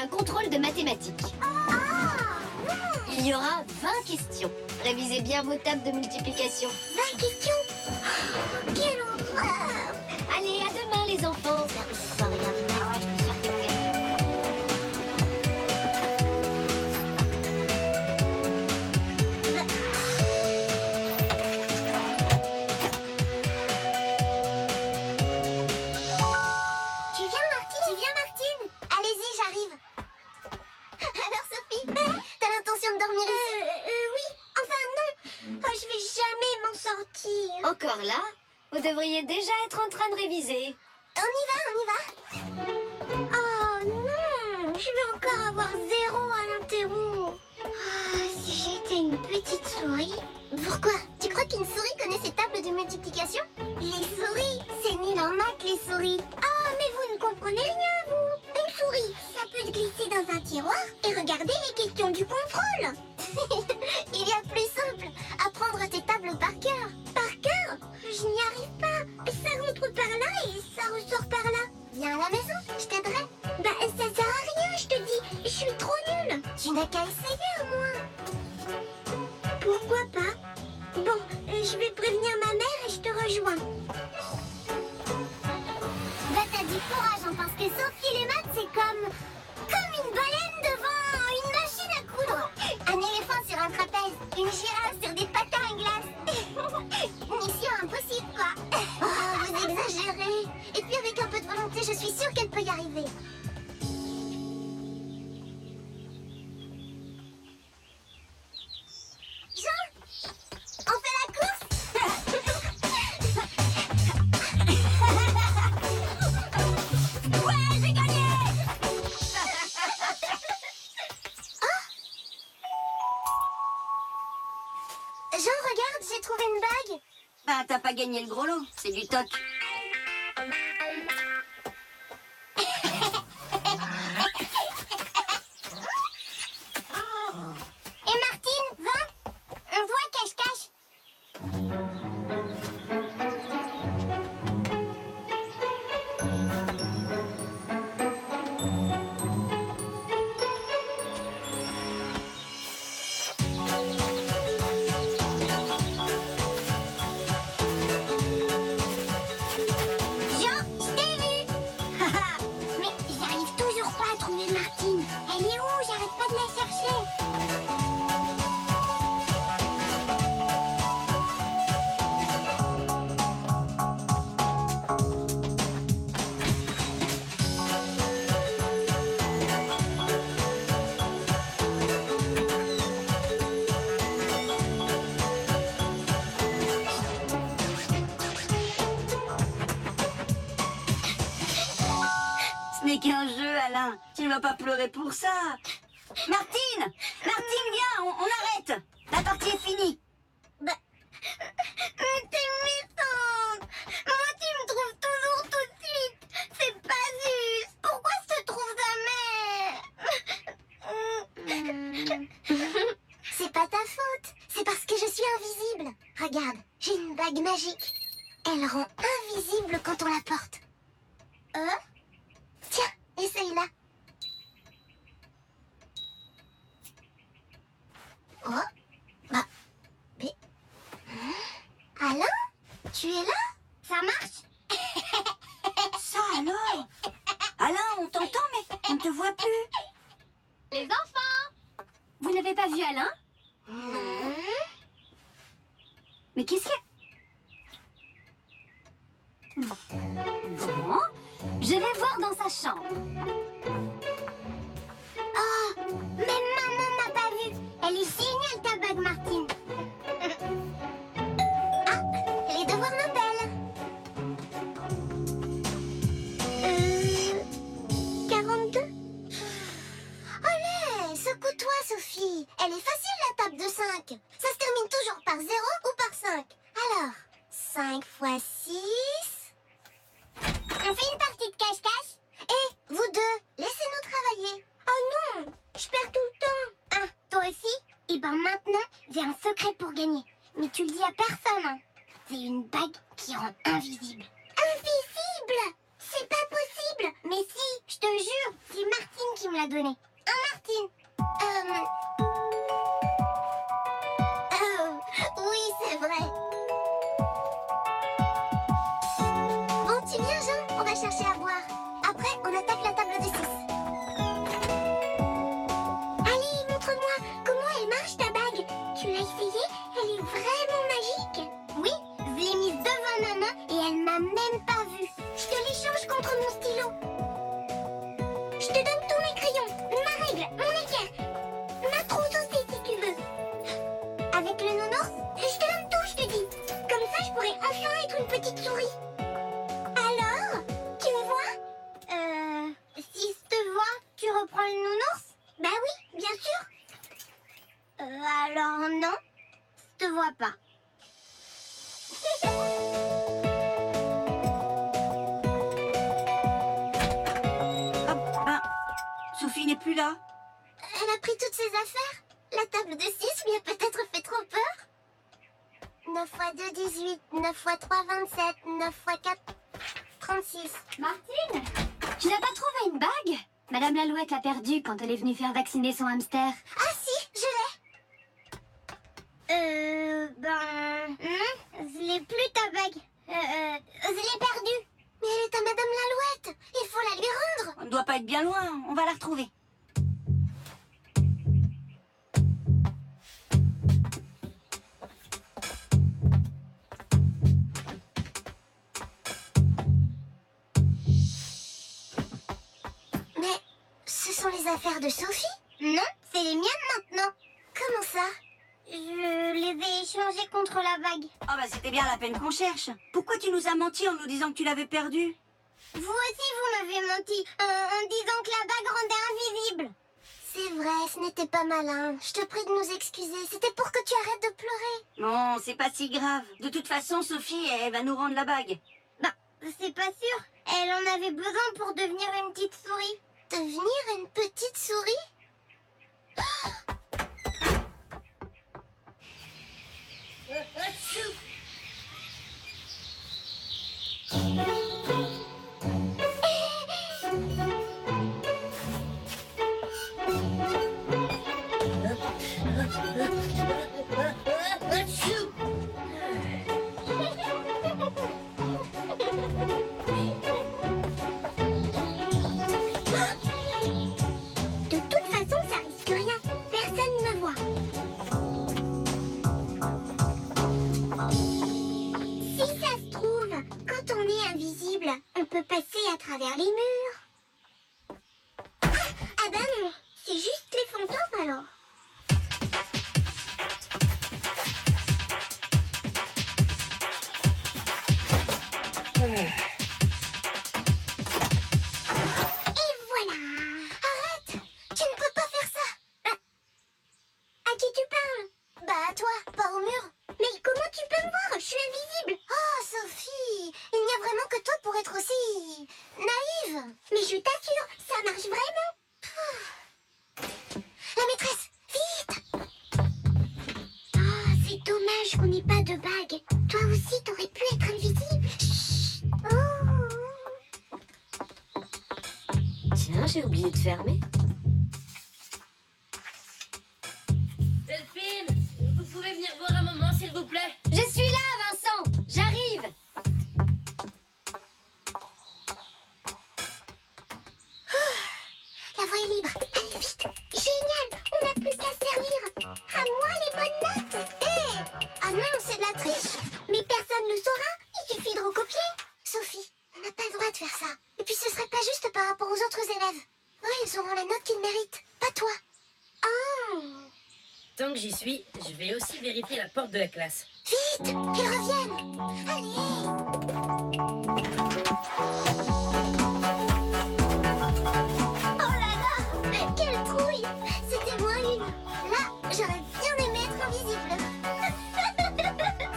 un contrôle de mathématiques. Il y aura 20 questions. Révisez bien vos tables de multiplication. 20 questions. Quelle horreur. Allez, à demain les enfants. Tu viens, Martine? Allez-y, j'arrive. Alors, Sophie, t'as l'intention de dormir ici? Oui. Enfin, non. Oh, je vais jamais m'en sortir. Encore là? Vous devriez déjà être en train de réviser. On y va. Oh non, je vais encore avoir 0 à l'interro. Si j'étais une petite souris. Pourquoi? Tu crois qu'une souris connaît ses tables de multiplication? Les souris, c'est nul en maths, les souris. Ah, mais vous ne comprenez rien, vous. Une souris, ça peut se glisser dans un tiroir et regarder les questions du contrôle. Il y a plus simple, apprendre tes tables par cœur. Par cœur? Je n'y arrive pas. Ça rentre par là et ça ressort par là. Viens à la maison, je t'aiderai. Bah, ça sert à rien, je te dis. Je suis trop nulle. Tu n'as qu'à essayer au moins. Pourquoi pas? Bon, je vais prévenir ma mère et je te rejoins. Bah, t'as du courage, hein, parce que Sophie, les maths, c'est comme une baleine devant une machine à coudre. Un éléphant sur un trapèze, une girafe sur des patins à glace. Mission impossible, quoi. Oh, vous exagérez. Et puis avec un peu de volonté, je suis sûre qu'elle peut y arriver. Jean, on fait la course? Ouais, j'ai gagné! Jean, regarde, j'ai trouvé une bague. Bah, t'as pas gagné le gros lot, c'est du toc. Et Martine, va, on voit cache-cache. Jean, je t'ai vu. Mais j'arrive toujours pas à trouver Martine. Elle est où? J'arrête pas de la chercher. Ce n'est qu'un jeu, Alain. Tu ne vas pas pleurer pour ça. Martine! Martine, viens, on arrête. La partie est finie. Bah, mais t'es méchante. Moi, tu me trouves toujours tout de suite. C'est pas juste. Pourquoi je te trouve jamais? C'est pas ta faute. C'est parce que je suis invisible. Regarde, j'ai une bague magique. Elle rend invisible quand on la porte. Tiens, essaye-la. Oh, bah, mais... Alain, tu es là? Ça marche? Ça alors? Alain, on t'entend, mais on ne te voit plus. Les enfants! Vous n'avez pas vu Alain? Mais qu'est-ce que... Bon, je vais voir dans sa chambre. Oh, mais maman m'a pas vue. Elle est géniale ta bague, Martine. Ah, les devoirs m'appellent. 42. Allez, secoue-toi, Sophie. Elle est facile, la table de 5. Ça se termine toujours par 0 ou par 5. Alors, 5 fois 6... On fait une partie de cache-cache? Et vous deux, laissez-nous travailler. Oh non, je perds tout le temps. Ah, toi aussi? Et ben maintenant, j'ai un secret pour gagner. Mais tu le dis à personne, hein. C'est une bague qui rend invisible. Invisible? C'est pas possible. Mais si, je te jure, c'est Martine qui me l'a la donner. Hein, Martine? Oui, c'est vrai. Bon, tu viens, Jean? On va chercher à boire. Après, on attaque la table de 6. Allez, montre-moi comment elle marche ta bague. Tu l'as essayée? Elle est vraiment magique. Oui, je l'ai mise devant ma main et elle m'a même pas vue. Je te l'échange contre mon stylo. Je te donne tous mes crayons, ma règle, mon équerre, ma trousse aussi si tu veux. Avec le nounours, je te donne tout, je te dis. Comme ça, je pourrais enfin être une petite souris. Alors, tu me vois? Si je te vois, tu reprends le nounours? Bah oui, bien sûr. Alors non, je te vois pas. Ah, ben, Sophie n'est plus là. Elle a pris toutes ses affaires. La table de 6 lui a peut-être fait trop peur. 9 x 2, 18. 9 x 3, 27. 9 x 4, 36. Martine, tu n'as pas trouvé une bague? Madame l'Alouette l'a perdue quand elle est venue faire vacciner son hamster. Ah si, je l'ai. Non, je l'ai plus ta bague. Je l'ai perdue. Mais elle est à Madame l'Alouette. Il faut la lui rendre. On ne doit pas être bien loin, on va la retrouver. Mais ce sont les affaires de Sophie? Non, c'est les miennes maintenant. Comment ça? Je les ai échangées contre la bague. Ah bah c'était bien la peine qu'on cherche. Pourquoi tu nous as menti en nous disant que tu l'avais perdue? Vous aussi, vous m'avez menti en disant que la bague rendait invisible. C'est vrai, ce n'était pas malin. Je te prie de nous excuser. C'était pour que tu arrêtes de pleurer. Non, c'est pas si grave. De toute façon, Sophie, elle va nous rendre la bague. Bah, c'est pas sûr. Elle en avait besoin pour devenir une petite souris. Devenir une petite souris? De toute façon, ça risque rien. Personne ne me voit. Si ça se trouve, quand on est invisible, on peut passer à travers les murs. Ah ben non, c'est juste les fantômes alors. Et voilà. Arrête, tu ne peux pas faire ça. À qui tu parles? Bah à toi, pas au mur. Mais comment tu peux me voir? Je suis invisible. Oh Sophie, il n'y a vraiment que toi pour être aussi naïve. Mais je t'assure, ça marche vraiment. La maîtresse, vite. Oh, c'est dommage qu'on n'ait pas de bague. Toi aussi, t'aurais pu être invisible. Chut. Oh. Tiens, j'ai oublié de fermer. Delphine, vous pouvez venir voir un moment, s'il vous plaît? Je suis là, Vincent. J'arrive. La voie est libre. Allez, vite. Génial. On n'a plus qu'à servir. À moi les bonnes notes. Ah non, c'est de la triche. Mais personne ne saura. Il suffit de recopier. Sophie, on n'a pas le droit de faire ça. Et puis ce serait pas juste par rapport aux autres élèves. Oui, ils auront la note qu'ils méritent. Pas toi. Oh. Tant que j'y suis, je vais aussi vérifier la porte de la classe. Vite, qu'ils reviennent. Allez. Oh là là, mais quelle trouille. C'était moi une. Là, j'aurais bien aimé être invisible.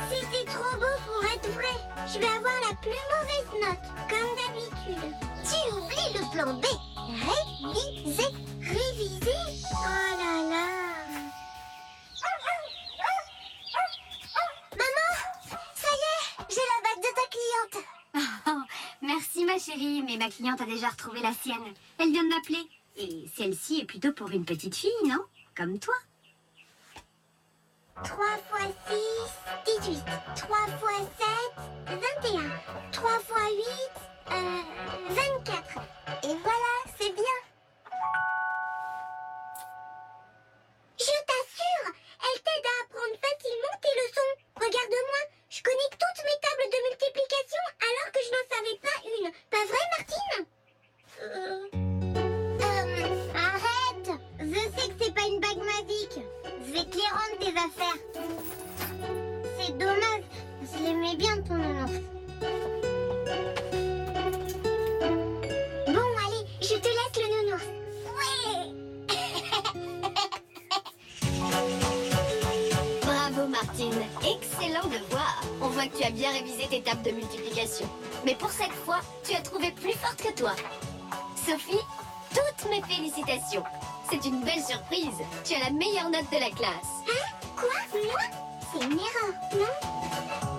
C'était trop beau pour être vrai. Je vais avoir la plus mauvaise note, comme d'habitude. Tu oublies le plan B. Réviser, réviser. Oh là là. Maman, ça y est, j'ai la bague de ta cliente. Oh, merci ma chérie, mais ma cliente a déjà retrouvé la sienne. Elle vient de m'appeler. Et celle-ci est plutôt pour une petite fille, non? Comme toi. 3 x 6, 18. 3 x 7, 21. 3 x 8, 24. Et voilà, c'est bien. Je t'assure, elle t'aide à apprendre facilement tes leçons. Regarde-moi, je connais toutes mes tables de multiplication alors que je n'en savais pas une. Pas vrai, Martine? Arrête! Je sais que c'est pas une bague magique. Je vais te les rendre tes affaires. C'est dommage, je l'aimais bien ton nounours. Bon, allez, je te laisse le nounours. Ouais! Bravo Martine, excellent devoir. On voit que tu as bien révisé tes tables de multiplication. Mais pour cette fois, tu as trouvé plus forte que toi. Sophie, toutes mes félicitations. C'est une belle surprise. Tu as la meilleure note de la classe. Hein? Quoi? Moi? C'est une erreur, non?